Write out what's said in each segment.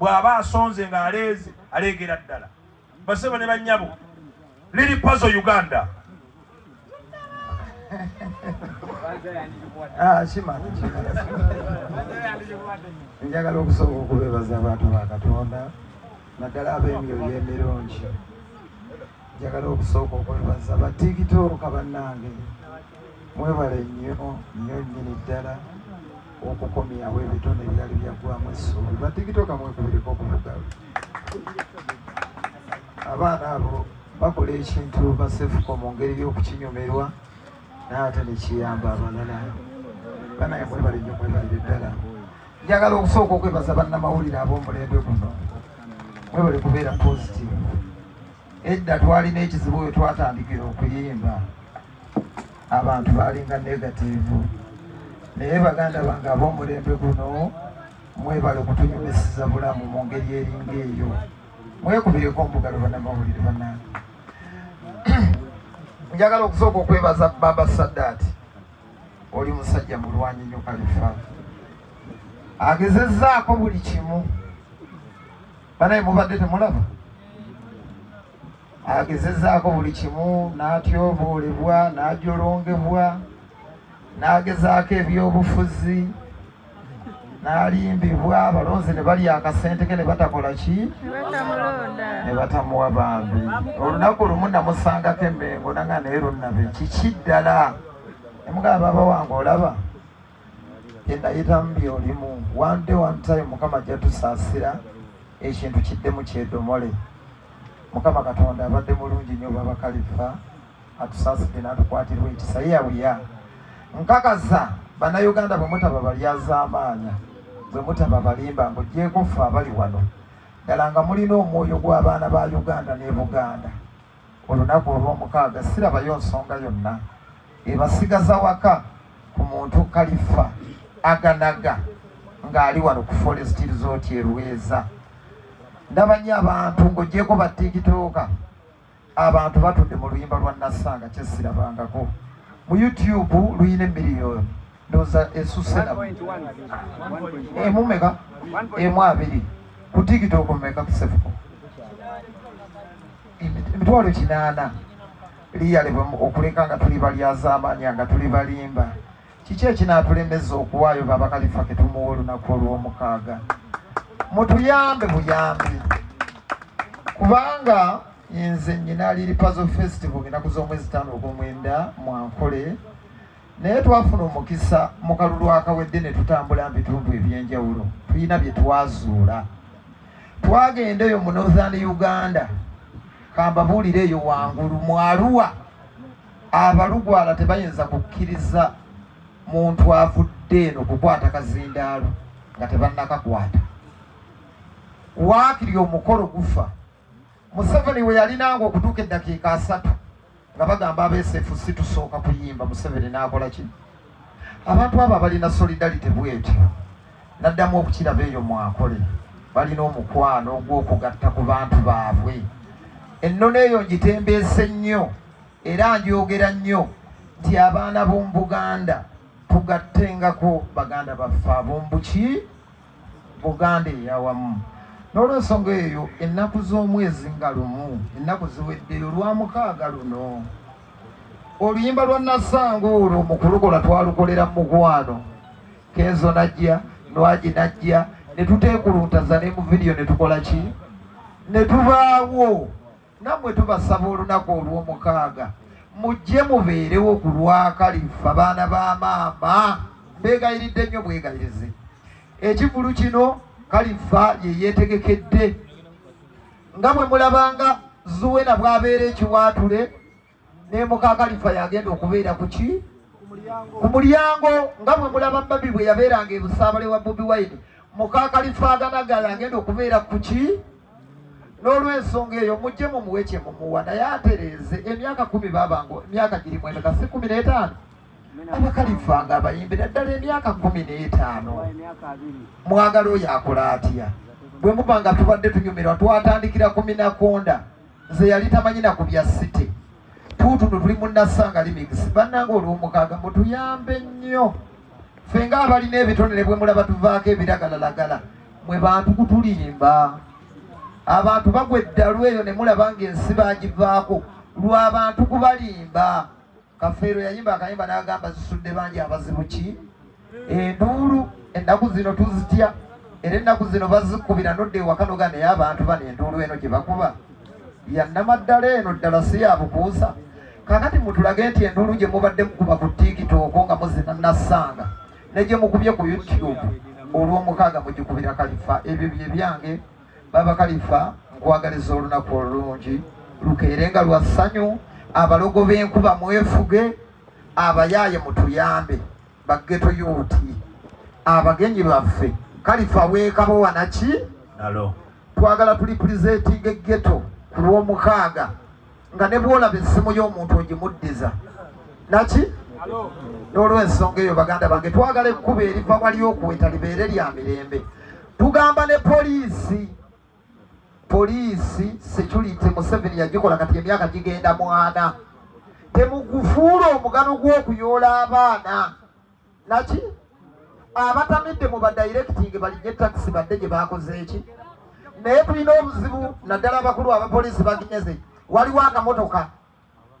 bw'aba asonze ng'aleeze aleegera ddala. Basebo ne bannyabo liri Puzzle Uganda. Njagala okusooka okubeebaza abantu ba Katonda naddala ab'emyoyo emirungi. Njagala okusooka okwebaza ba TikTok bannange, mwebale nnyo nnyini ddala okukomyawo ebitone ebyali byaggwamu essuubi. Ba TikTok mwekubireko okubugalo. Abaana abo bakola ekintu basefuko mu ngeri y'okukinyumirwa n'ate nekiyamba abalala. Banaye mwebale nnyo, mwebalire ddala. Njagala okusooka okwebaza bannamawulire ab'omulembe guno, mwebale kubeera positive. Edda twalina ekizibu we twatandikira okuyimba, abantu balinga negative, naye baganda bange ab'omulembe guno mwebale okutunyumisiza bulamu mu ngeri eringa eyo. Mwekubireko omugalo bannamawulire bannange. Njagala okusooka okwebaza Baba Saddaati, oli musajja mulwanyi nnyo Kalifa, agezezzaako buli kimu. Banaye mubadde temulaba? Agezezzaako buli kimu, n'atyoboolebwa, n'ajolongebwa, n'agezaako ebyobufuzi, n'alimbibwa, abalonzi ne balya akasente ke ne batakola ki? Ne batamuwa bambi. Olunaku lumu namusangako emmengo nanga naye lunnabe kiki ddala? Nemugamba baba wange olaba enayitamu byolimu, one day one time Mukama ajja tusaasira ekintu kiddemu kyedomole. Mukama Katonda abadde mulungi nnyo Baba Kalifa, atusaasidde n'atukwatirwa ekisa yeyawiya. Nkakasa bannayuganda bwe mutaba balyazaamaanya, bwe mutaba balimba ng'ogyeko ffe abali wano ddala nga mulina omwoyo gw'abaana ba Uganda ne Buganda. Olunaku olw'omukaaga sirabayo nsonga yonna ebasigaza waka ku muntu Kalifa aganaga ng'ali wano ku Forest Resort e Lweza. Ndaba nnyo abantu ng'ogyeko ba TikTok, abantu batudde mu luyimba lwa Nassanga kyesirabangako. Mu YouTube luyina miliyoni ndowooza esusse emumeka emu abiri, ku TikTok mumeka kusefuko 800 liyalebwa okuleka nga tuli balyazaamaanya nga tuli balimba. Kiki ekinaatulemeza okuwaayo Baba Kalifa ke tumuwa olunaku olw'omukaaga? Mutuyambe buyambi, kubanga nze nnyina liri Puzzle Festival ennaku z'omwezi 5 ogw'omwenda Mwankole, naye twafuna omukisa mu kalulu akawedde ne tutambula mu bitundu ebyenjawulo. Tulina bye twazuula. Twagenda eyo mu Northern Uganda, kambabuulire eyo wangulu mu Arua, abalugwala tebayinza kukkiriza muntu avudde eno kukwata kazindaalo nga tebannakakwata. Waakiri omukolo gufa. Museveni we yalinanga okutuuka eddakiika 3 nga bagamba abeesefu si tusooka kuyimba, Museveni n'akola ki? Abantu abo balina solidarity bwetyo, naddamu okukiraba eyo Mwankole, balina omukwano ogw'okugatta ku bantu baabwe. Ennono eyo ngitembeese nnyo era njogera nnyo nti abaana b'omu Buganda tugattengako baganda baffe ab'ombuki Buganda eyawamu. N'olw'ensonga eyo ennaku z'omwezi nga lumu, ennaku ziweddeyo olw'omukaaga luno, oluyimba lwa Nassanga olwo mu kulukola twalukolera mu mukwano. Kenzo najja, Nwagi najja, ne tuteekuluntaza ne mu vidiyo ne tukola ki? Ne tubaawo. Nammwe tubasaba olunaku olw'omukaaga mujje mubeerewo ku lwa Kalifa, baana ba maama. Mbeegayiridde nnyo bwegayirize. Ekivulu kino Kalifa ye yeetegekedde. Nga bwe mulabanga Zuwena bw'abeera ekiwaatule, ne muka Kalifa yagenda okubeera ku ki? Ku mulyango. Nga bwe mulaba Babi bwe yabeeranga ebusaabale wa Bobi Wine, muka Kalifa aganaga yagenda okubeera ku ki? N'olw'ensonga eyo mujje mumuwe kye mumuwa. Naye atereeze emyaka 10 babango emyaka girimu emeka si 15. Aba Kalifa nga abayimbira ddala emyaka 15. Mwagala oyo akola atya? Bwe muba nga tubadde tunyumirwa twatandikira ku Minakonda, nze yali tamanyi na ku bya City. Tuutuno tuli mu Nassanga remix. Bannange olw'omukaaga mutuyambe nnyo. Ffe nga abalina ebitonere bwe mulaba tuvaako ebiragalalagala, mwe bantu kutulimba abantu bagwa eddalu eyo ne mulaba ng'ensi bagivaako lw'abantu kubalimba. Kafeero yayimba akayimba n'agamba zisudde bangi abazibu ki enduulu ennaku zino tuzitya era ennaku zino bazikubira nodde ewaka noga naye abantu bano enduulu eno gye bakuba yannamaddala eno ddala si yabukuusa. Kakati mutulage nti enduulu gye mubadde mukuba ku TikTok nga muzina nassanga ne gye mukubye ku YouTube olw'omukaaga mugikubira Kalifa. Ebyo bye byange baba Kalifa, nkwagaliza olunaku olulungi lukeere nga lwa ssanyu. Abalogo b'enkuba mwefuge, abayaaye mutuyambe, baggeto yuuti, abagenyi baffe Kalifa weekabo wanaki nalo twagala tulipulizeetinga eggeto ku lw'omukaaga nga ne bw'olaba essimu y'omuntu ogimuddiza naki n'olw'ensonga eyo baganda bange twagala ekkuba eriva wali okuweta libeere lya mirembe. Tugamba ne poliisi security Museveni yagikola kati emyaka gigenda 4. Temugufuula omugano gw'okuyoola abaana naki abatamidde mu badirecting balijje taxi badde gye bakoze eki. Naye tulina obuzibu naddala abakulu abapoliisi baginyeze, waliwo akamotoka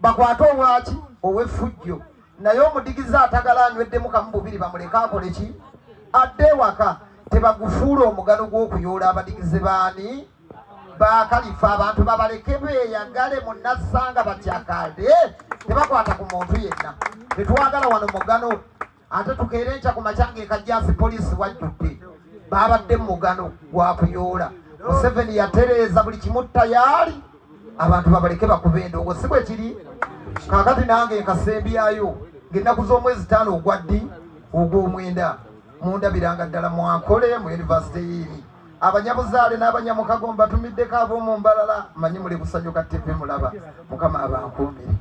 bakwate obwaki ow'effujjo naye omudigizi atagala anyweddemu kamu bubiri bamuleke akole ki adde ewaka. Tebagufuula omugano gw'okuyoola abadigizi baani ba Kalifa. Abantu babaleke beeyagale munnassanga batyakale tebakwata ku muntu yenna. Tetwagala wano mugano ate tukeere nkya ku makyange ekajjansi poliisi wajjudde babadde mugano gwa kuyoola. Museveni yatereeza buli kimu tayaali. Abantu babaleke bakuba endongo si bwe kiri. Kaakati nange nkasembyayo ng'ennaku z'omwezi 5 ogwa ddi ogw'omwenda mundabiranga ddala mwankole mu yunivasite yiiri. Abanyabuzaale n'abanyamukago mbatumiddeko ab'omu mbalala manyi muli busanyuka TV mulaba. Mukama abankuumire.